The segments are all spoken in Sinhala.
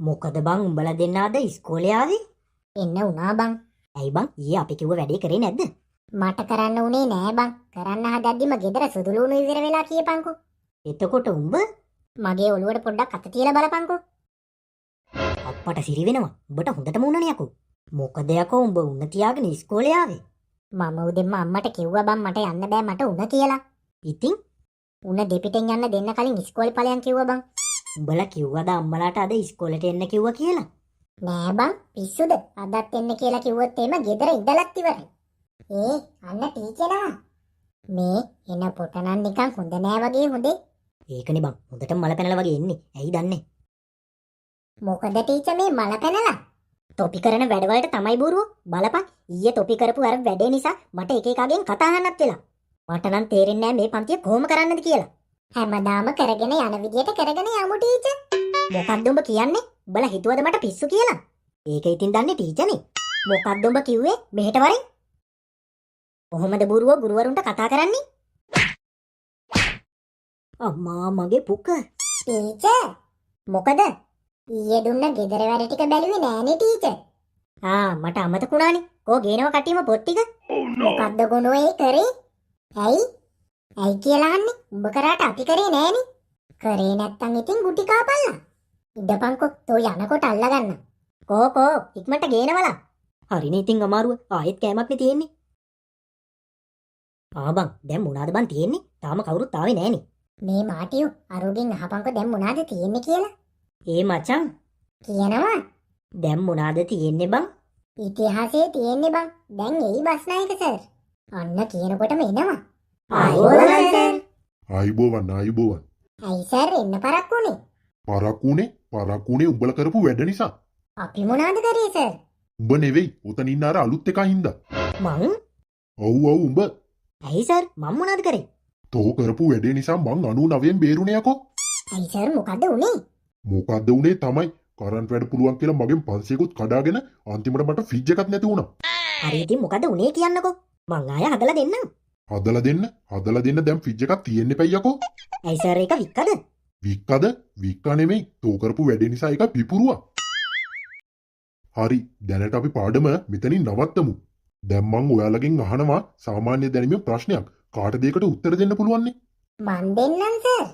මොකද බං උඹලා දෙන්න අද ඉස්කෝලේ ආවේ? එන්න වුණා බං. ඇයි බං ඊයේ අපි කිව්ව වැඩේ කරේ නැද්ද? මට කරන්න උනේ නෑ බං. කරන්න හදද්දිම ගෙදර සුදුලුණු ඉවර වෙලා කියපන්කෝ. එතකොට උඹ මගේ ඔළුවට පොඩ්ඩක් අත තියලා බලපන්කෝ. අප්පට සිරි වෙනවා. උඹට හොඳටම උනනේ යකෝ. මොකද යකෝ උඹ උන්න තියාගෙන ඉස්කෝලේ ආවේ? මම උදෙන්ම අම්මට කිව්වා බං මට යන්න බෑ මට උණ කියලා. ඉතින් උණ දෙපිටෙන් යන්න දෙන්න කලින් ඉස්කෝලේ ඵලයන් කිව්වා බං. උඹලා කිව්වද අම්මලාට අද ඉස්කෝලේට එන්න කිව්වා කියලා? නෑ බං පිස්සුද? අදත් එන්න කියලා කිව්වොත් එහෙම ගෙදර ඉඳලත් ඉවරයි. අන්න ටීචර්ලා. මේ එන පොට නම් නිකන් හොඳ නෑ වගේ හොඳේ. ඒකනේ බං හොඳටම මල පැනලා වගේ එන්නේ. ඇයි දන්නේ? මොකද ටීචර් මේ මල පැනලා? තොපි කරන වැඩවලට තමයි බොරුව. බලපන් ඊයේ තොපි කරපු අර වැඩේ නිසා මට එක එකගෙන් කතා අහන්නත් වෙලා. මට නම් තේරෙන්නේ නෑ මේ පන්තිය කොහොම කරන්නද කියලා. හැමදාම කරගෙන යන විදියට කරගෙන යමු ටීචර්. මොකක්ද උඹ කියන්නේ? උඹලා හිතුවද මට පිස්සු කියලා? ඒක ඉතින් දන්නේ ටීචර්නේ. මොකක්ද උඹ කිව්වේ? මෙහෙට වරින්. කොහොමද බොරුව ගුරුවරුන්ට කතා කරන්නේ? අම්මා මගේ පුක. ටීචර් මොකද? ඊයේ දුන්න ගෙදර වැඩ ටික බැලුවේ නෑනේ ටීචර්. මට අමතක වුණානේ. කෝ ගේනවා කට්ටියම පොත් ටික. මොකද්ද ගොනෝ ඒ කරේ? ඇයි කියලා අහන්නේ? උඹ කරාට අපි කරේ නෑනේ. කරේ නැත්තම් ඉතින් ගුටි කාපල්ලා. ඉඩපන්කෝ තෝ යනකොට අල්ලගන්න. කෝ ඉක්මනට ගේනවලා. හරිනේ ඉතින් අමාරුව. ආයෙත් කෑමක් නේ තියෙන්නේ. බං දැන් මොනවාද බං තියෙන්නේ? තාම කවුරුත් ආවේ නෑනේ. මේ මාටියෝ අරුගෙන් අහපන්කෝ දැන් මොනවාද තියෙන්නේ කියලා. ඒ මචං කියනවා. දැන් මොනවාද තියෙන්නේ බං? ඉතිහාසයේ තියෙන්නේ බං. දැන් එයි බස්නායක සර්. අන්න කියනකොටම එනවා. ආයුබෝවන් සර්. ආයුබෝවන්. ඇයි සර් එන්න පරක්කුනේ? පරක්කුනේ උඹලා කරපු වැඩ නිසා. අපි මොනවාද කරේ සර්? උඹ නෙවෙයි උතන ඉන්න අර අලුත් එකා හින්දා. මං? ඔව් උඹ. ඇයි සර් මම මොනවාද කරේ? තෝ කරපු වැඩේ නිසා මං 99න් බේරුණේ යකෝ. ඇයි සර් මොකද උනේ? මොකද්ද උනේ තමයි කරන්ට් වැඩ පුළුවන් කියලා මගෙන් 500කුත් කඩාගෙන අන්තිමට මට ෆ්‍රිජ් එකක් නැති වුණා. හරි ඉතින් මොකද උනේ කියන්නකෝ. මං ආය හදලා දෙන්නම්. හදලා දෙන්න දැන් ෆ්‍රිජ් එකක් තියෙන්න එපයි යකෝ. ඇයි සර් ඒක වික්කද? වික්කා නෙමෙයි තෝ කරපු වැඩේ නිසා ඒක පිපුරුවා. හරි දැනට අපි පාඩම මෙතනින් නවත්තමු. දැන් මං ඔයාලගෙන් අහනවා සාමාන්‍ය දැනුමේ ප්‍රශ්නයක්. කාටද ඒකට උත්තර දෙන්න පුළුවන්නේ? මන් දෙන්නම් සර්.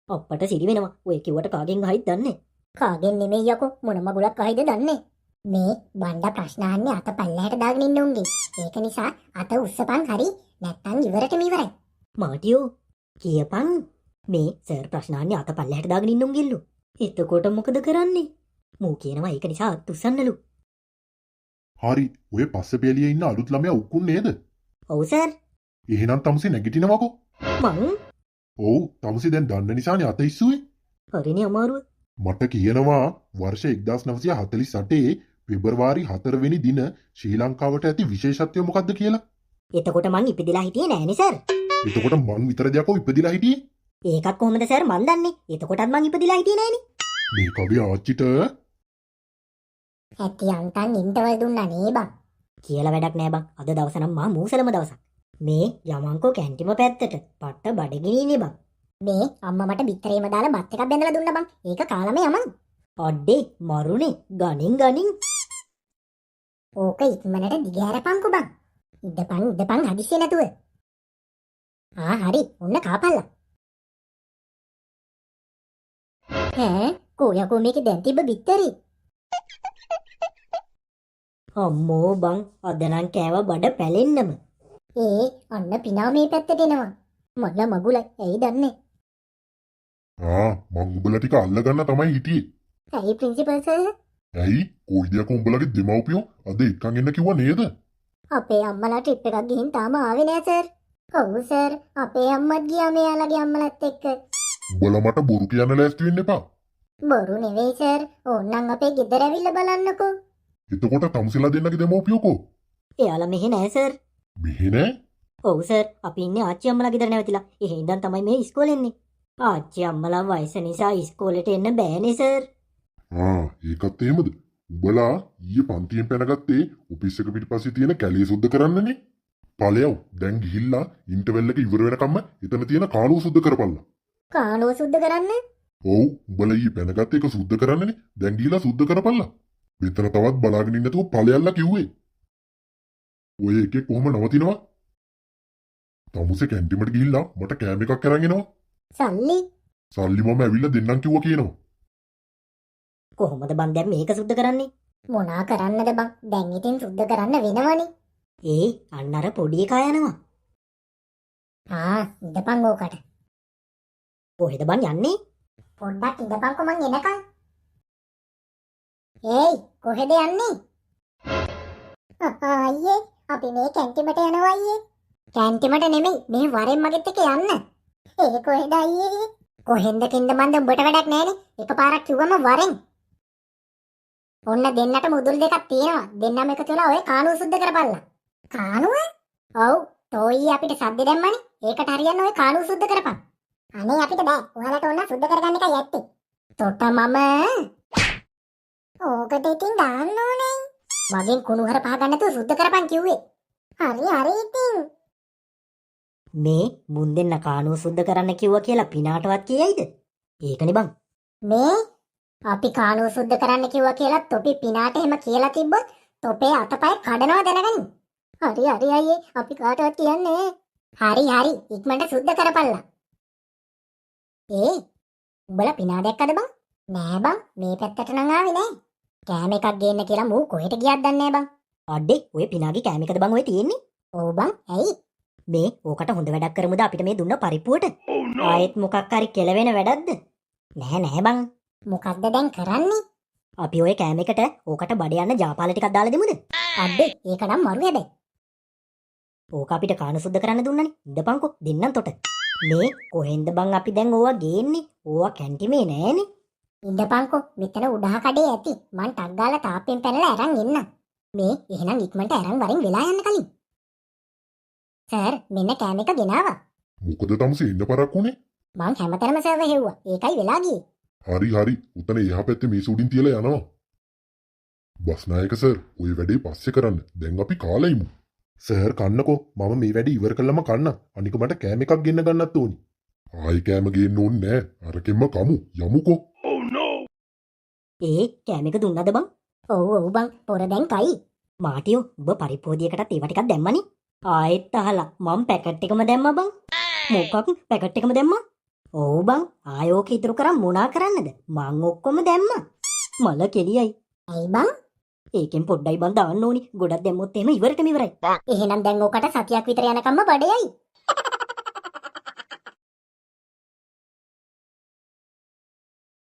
අප්පට සිරි වෙනවා. ඔය කිව්වට කාගෙන් අහයිද දන්නේ? කාගෙන් නෙමෙයි යකෝ මොන මගුලක් අහයිද දන්නේ. මේ බණ්ඩ ප්‍රශ්න අහන්නේ අත පල්ලහැට දාගෙන ඉන්න උන්ගේ. ඒක නිසා අත උස්සපන් හරි නැත්තම් ඉවරටම ඉවරයි. මාටියෝ කියපන් මේ සර් ප්‍රශ්න අහන්නේ අත පල්ලහැට දාගෙන ඉන්න උන්ගෙල්ලු. එතකොට මොකද කරන්නේ? මූ කියනවා ඒක නිසා අත් උස්සන්නලු. හරි ඔය පස්ස පෙළියේ ඉන්න අලුත් ළමයා උක්කුන් නේද? ඔව් සර්. එහෙනම් තමුසි නැගිටිනවකෝ. මං? ඔව් තමුසි දැන් දන්න නිසානේ අත ඉස්සුවේ. හරිනේ අමාරුව. මට කියනවා වර්ෂ 1948 පෙබරවාරි 4 වෙනි දින ශ්‍රී ලංකාවට ඇති විශේෂත්වය මොකක්ද කියලා. එතකොට මං ඉපදිලා හිටියේ නෑනේ සර්. එතකොට මං විතරද යකෝ ඉපදිලා හිටියේ? ඒකත් කොහොමද සර් මන් දන්නේ? එතකොටත් මං ඉපදිලා හිටියේ නෑනේ. මේ කවිය ආච්චිට ඇති අන්තන් ඉන්ටර්වල් දුන්නා නේ බං. කියලා වැඩක් නෑ බං. අද දවස නම් මා මූසලම දවසක්. මේ යමන්කෝ කැන්ටිම පැත්තට පට්ට බඩගිනිනේ බං. මේ අම්මා මට බිත්තරේම දාලා බත් එකක් බැඳලා දුන්නා බං. ඒක කාලම යමන්. අඩේ මරුනේ ගණින්. ඕක ඉක්මනට දිගහැරපන්කෝ බං. ඉදපන් හදිස්සිය නැතුව. හරි ඔන්න කාපල්ලා. කොයකෝ මේකේ දැන් තිබ්බ බිත්තරේ. අම්මෝ බං අද නම් කෑව බඩ පැලෙන්නම. අන්න පිනා මේ පැත්තට එනවා. මල මගුලයි ඇයි දන්නේ? මං උඹලා ටික අල්ලගන්න තමයි හිටියේ. ඇයි ප්‍රින්සිපල් සර්? ඇයි කොයිද යකෝ උඹලගේ දෙමව්පියෝ අද එක්කන් එන්න කිව්වා නේද? අපේ අම්මලා ට්‍රිප් එකක් ගිහින් තාම ආවේ නෑ සර්. ඔව් සර් අපේ අම්මත් ගියා මෙයාලගේ අම්මලත් එක්ක. උඹලා මට බොරු කියන්න ලෑස්ති වෙන්න එපා. බොරු නෙවෙයි සර්. ඕන්නම් අපේ ගෙදර ඇවිල්ලා බලන්නකෝ. එතකොට තමුසෙලා දෙන්නගේ දෙමව්පියෝ කෝ? එයාලා මෙහෙ නෑ සර්. මෙහෙ නෑ? ඔව් සර් අපි ඉන්නේ ආච්චි අම්මලා ගෙදර නැවතිලා. එහෙ ඉඳන් තමයි මේ ඉස්කෝලේ එන්නේ. ආච්චි අම්මලා වයස නිසා ඉස්කෝලේට එන්න බෑනේ සර්. ඒකත් එහෙමද? උඹලා ඊයේ පන්තියෙන් පැනගත්තේ ඔෆිස් එක පිටිපස්සේ තියෙන කැලේ සුද්ධ කරන්නනේ. ඵලයව දැන් ගිහිල්ලා ඉන්ටර්වල් එක ඉවර වෙනකම්ම එතන තියෙන කානුව සුද්ධ කරපල්ලා. කානුව සුද්ධ කරන්න? ඔව් උඹලා ඊ පැනගත්ත එක සුද්ධ කරන්නනේ. දැන් ගිහිලා සුද්ධ කරපල්ලා. මෙතන තවත් බලාගෙන ඉන්න නැතුව ඵලයල්ලා කිව්වේ. ඔය එකේ කොහොම නවතිනවා? තමුසේ කැන්ටිමට ගිහිල්ලා මට කෑම එකක් අරන් එනවා. සල්ලි සල්ලි මම ඇවිල්ලා දෙන්නම් කිව්වා කියනවා. කොහොමද බං දැන් මේක සුද්ධ කරන්නේ? මොනා කරන්නද බං? දැන් ඉතින් සුද්ධ කරන්න වෙනවනේ. ඒ අන්න අර පොඩි එකා යනවා. ඉඳපන් ඕකට. කොහෙද බං යන්නේ? පොඩ්ඩක් ඉඳපන්කො මං එනකන්. ඒයි කොහෙද යන්නේ? අයියේ අපි මේ කැන්ටිමට යනවා අයියේ. කැන්ටිමට නෙමෙයි මේ වරෙන් මගෙත් එක්ක යන්න. ඒ කොහෙද අයියේ? කොහෙන්ද කින්ද මන්ද උඹට වැඩක් නෑනේ. එකපාරක් කිව්වම වරෙන්. ඔන්න දෙන්නට මුදුල් දෙකක් තියෙනවා. දෙන්නම එකතු වෙලා ඔය කානුව සුද්ධ කරපල්ලා. කානුව? ඔව්. තෝයි අපිට සද්ද දැම්මනේ. ඒකට හරියන්න ඔය කානුව සුද්ධ කරපන්. අනේ අපිට බෑ. ඔයාලට ඕන සුද්ධ කරගන්න එකයි ඇත්තේ. තොට මම ඕකට ඉතින් දාන්න ඕනේ. මගෙන් කුණුහර පහ ගන්න නැතුව සුද්ධ කරපන් කිව්වේ. හරි ඉතින්. මේ මුන් දෙන්න කානුව සුද්ධ කරන්න කිව්වා කියලා පිනාටවත් කියයිද? ඒකනේ බං. මේ අපි කානුව සුද්ධ කරන්න කිව්වා කියලා තොපි පිනාට එහෙම කියලා තිබ්බොත් තොපේ අතපය කඩනවා දැනගනින්. හරි අයියේ අපි කාටවත් කියන්නේ. හරි ඉක්මනට සුද්ධ කරපල්ලා. උඹලා පිනා දැක්කද බං? නෑ බං මේ පැත්තට නම් ආවේ නෑ. කෑම එකක් ගේන්න කියලා මූ කොහෙට ගියක්ද දන්නේ නෑ බං. අඩේ ඔය පිනාගේ කෑම එකද බං ඔය තියෙන්නේ? ඔව් බං ඇයි? මේ ඕකට හොඳ වැඩක් කරමුද අපිට මේ දුන්න පරිප්පුවට? ආයෙත් මොකක් හරි කෙලවෙන වැඩක්ද? නෑ බං. මොකක්ද දැන් කරන්නේ? අපි ඔය කෑම එකට ඕකට බඩ යන්න ජාපාල ටිකක් දාලා දෙමුද? අඩේ ඒක නම් මරු හැබැයි. ඕක අපිට කාන සුද්ධ කරන්න දුන්නනේ. ඉඳපන්කෝ දෙන්නම් තොට. මේ කොහෙන්ද බං අපි දැන් ඕවා ගේන්නේ? ඕවා කැන්ටිමේ නෑනේ. ඉඳපන්කො මෙතන උඩහ කඩේ ඇති. මං ටක් ගාලා තාප්පෙන් පැනලා අරන් එන්න. මේ එහෙනම් ඉක්මනට අරන් වරින් වෙලා යන්න කලින්. සර් මෙන්න කෑම එක ගෙනාවා. මොකද තමුසේ ඉන්න පරක් උනේ? මං හැමතැනම සර්වර් හෙව්වා. ඒකයි වෙලා ගියේ. හරි උතන එහා පැත්තේ මේ සුඩින් තියලා යනවා. බස් නායක සර් ඔය වැඩේ පස්සේ කරන්න. දැන් අපි කාලා ඉමු. සර් කන්නකෝ මම මේ වැඩේ ඉවර කළාම කන්න. අනික මට කෑම එකක් ගෙන්න ගන්නත් ඕනි. ආයි කෑම ගේන්න ඕනේ නෑ. අරකින්ම කමු. යමුකෝ. කෑම එක දුන්නද බං? ඔව් බං පොර දැන් කයි. මාටියෝ උඹ පරිප්පෝදියකටත් ඒව ටිකක් දැම්මනේ. ආයෙත් අහලා මම පැකට් එකම දැම්මා බං. මොකක් පැකට් එකම දැම්මා? ඔව් බං ආයෝක ඉතුරු කරන් මොනා කරන්නද? මං ඔක්කොම දැම්මා. මල කෙලියයි. ඇයි බං? ඒකෙන් පොඩ්ඩයි බං දාන්න ඕනි. ගොඩක් දැම්මොත් එහෙම ඉවරටම ඉවරයි. එහෙනම් දැන් ඕකට සතියක් විතර යනකම්ම බඩයයි.